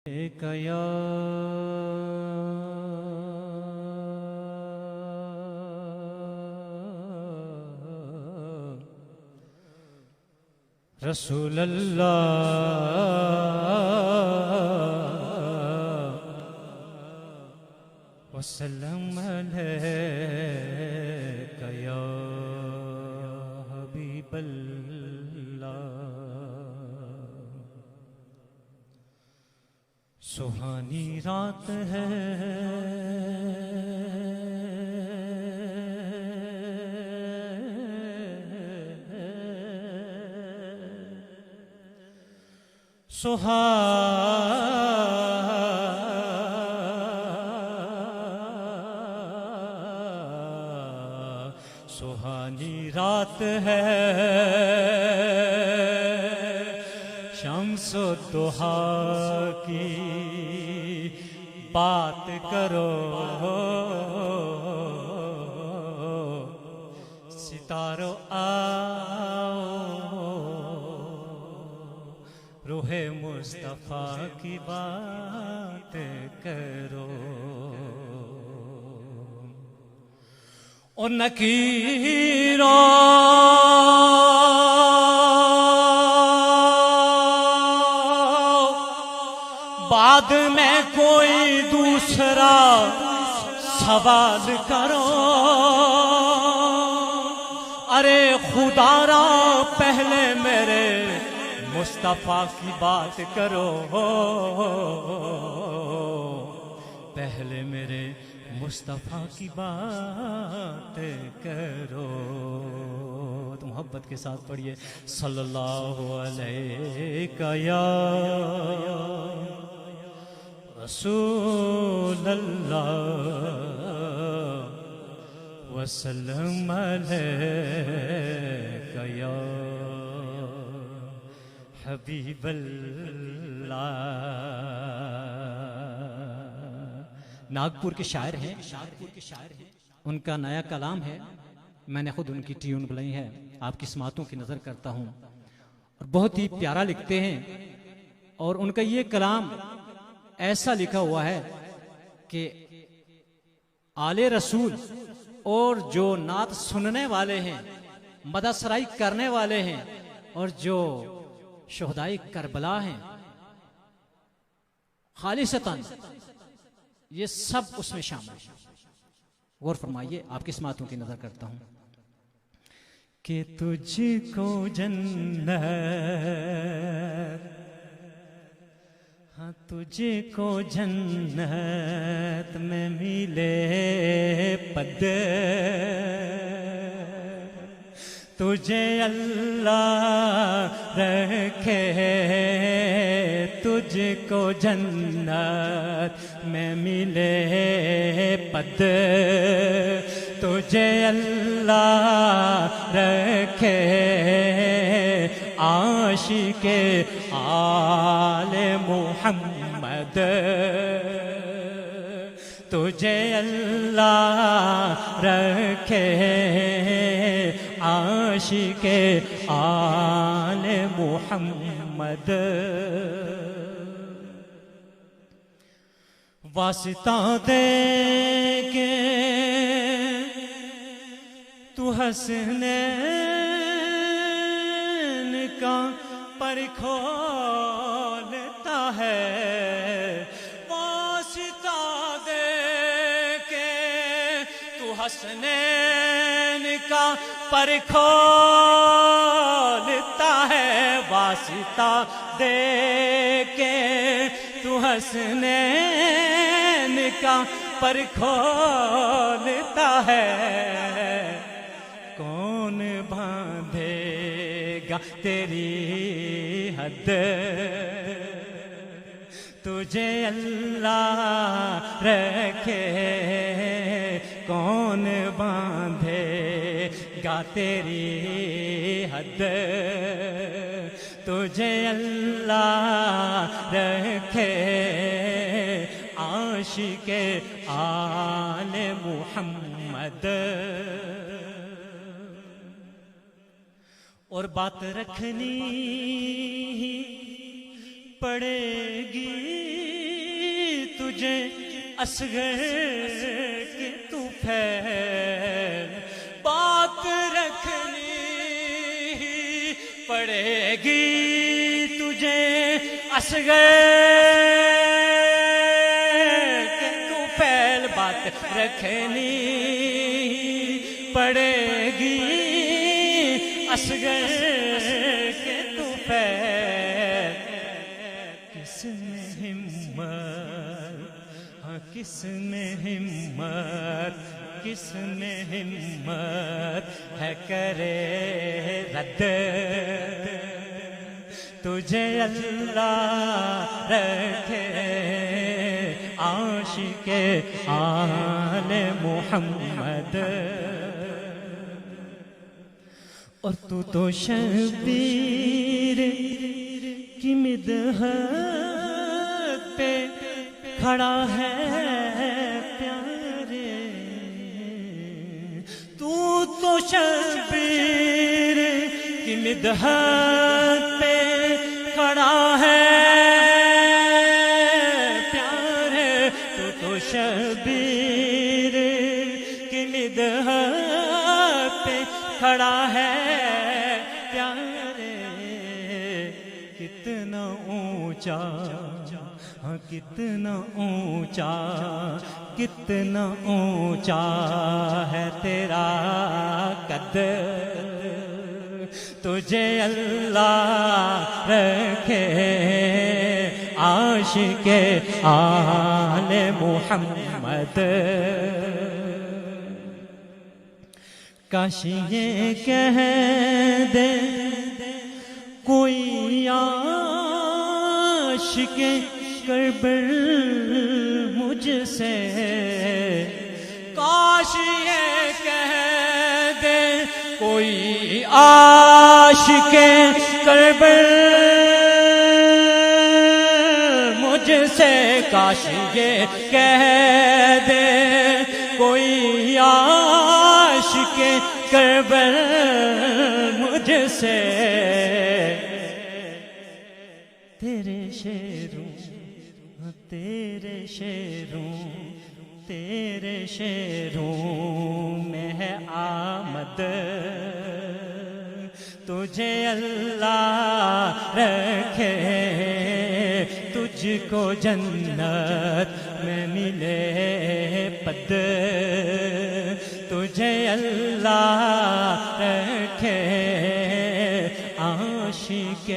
یا رسول اللہ وسلم علیک یا حبیب اللہ۔ سہانی رات ہے سہانی رات ہے، شمس و ضحیٰ کی بات کرو، ستاروں آؤ روح مصطفیٰ کی بات کرو۔ اور نکیروں بعد میں کوئی دوسرا سوال کرو، ارے خدا را پہلے میرے مصطفیٰ کی بات کرو، پہلے میرے مصطفیٰ کی بات کرو۔ تو محبت کے ساتھ پڑھیے صلی اللہ علیہ یا رسول اللہ وسلم علیک یا حبیب اللہ۔ ناگپور کے شاعر ہیں، ان کا نیا کلام ہے، میں نے خود ان کی ٹیون بنائی ہے، آپ کی سماعتوں کی نظر کرتا ہوں، اور بہت ہی پیارا لکھتے ہیں۔ اور ان کا یہ کلام ایسا لکھا ہوا ہے کہ آل رسول اور جو نعت سننے والے ہیں، مدح سرائی کرنے والے ہیں، اور جو شہدائے کربلا ہیں، خالصتاً یہ سب اس میں شامل ہیں۔ غور فرمائیے، آپ کی سماعتوں کی نظر کرتا ہوں کہ تجھ کو جنت، ہاں تجھ کو جنت میں ملے پد، تجھے اللہ رکھے، تجھ کو جنت میں ملے پد، تجھے اللہ رکھے عاشق آل محمد، تجھے اللہ رکھے عاشق آل محمد۔ واسطہ دے کے تو حسنین کا پر کھولتا ہے، واسطہ دے کے تو حسنین کا پر کھولتا ہے، واسطہ دے کے تو حسنین کا پر کھولتا ہے، کون باندھے گا تیری حد، تجھے اللہ رکھے کون باندھے گا تیری حد، تجھے اللہ رکھے عاشق آل محمد۔ اور بات رکھنی پڑے گی تجھے اصغر کی تو پھیل بات رکھنی پڑے گی تجھے اصغر کی تو پھیل بات رکھنی پڑے گی اصغر کے تو پھیل کس میں ہمت ہاں کس میں ہمت کس میں ہمت ہے کرے رد تجھے اللہ رکھے عاشق آل محمد اور تو شبیر کی مدحت پہ کھڑا ہے پیارے تو شبیر کی مدحت پہ کھڑا ہے پیارے تو شبیر کی مدحت پہ کھڑا ہے پیارے کتنا اونچا ہاں کتنا اونچا کتنا اونچا ہے تیرا قد تجھے اللہ رکھے عاشق آل محمد کاش یہ کہہ دے کوئی عاشق کربل مجھ سے کاش یہ کہہ دے کوئی عاشق کربل مجھ سے کاش یہ کہہ دے کوئی عاشق کربل مجھ سے تیرے شیروں تیرے شیروں تیرے شیروں میں ہے آمد تجھے اللہ رکھے تجھ کو جنت میں ملے پد تجھے اللہ رکھے عاشق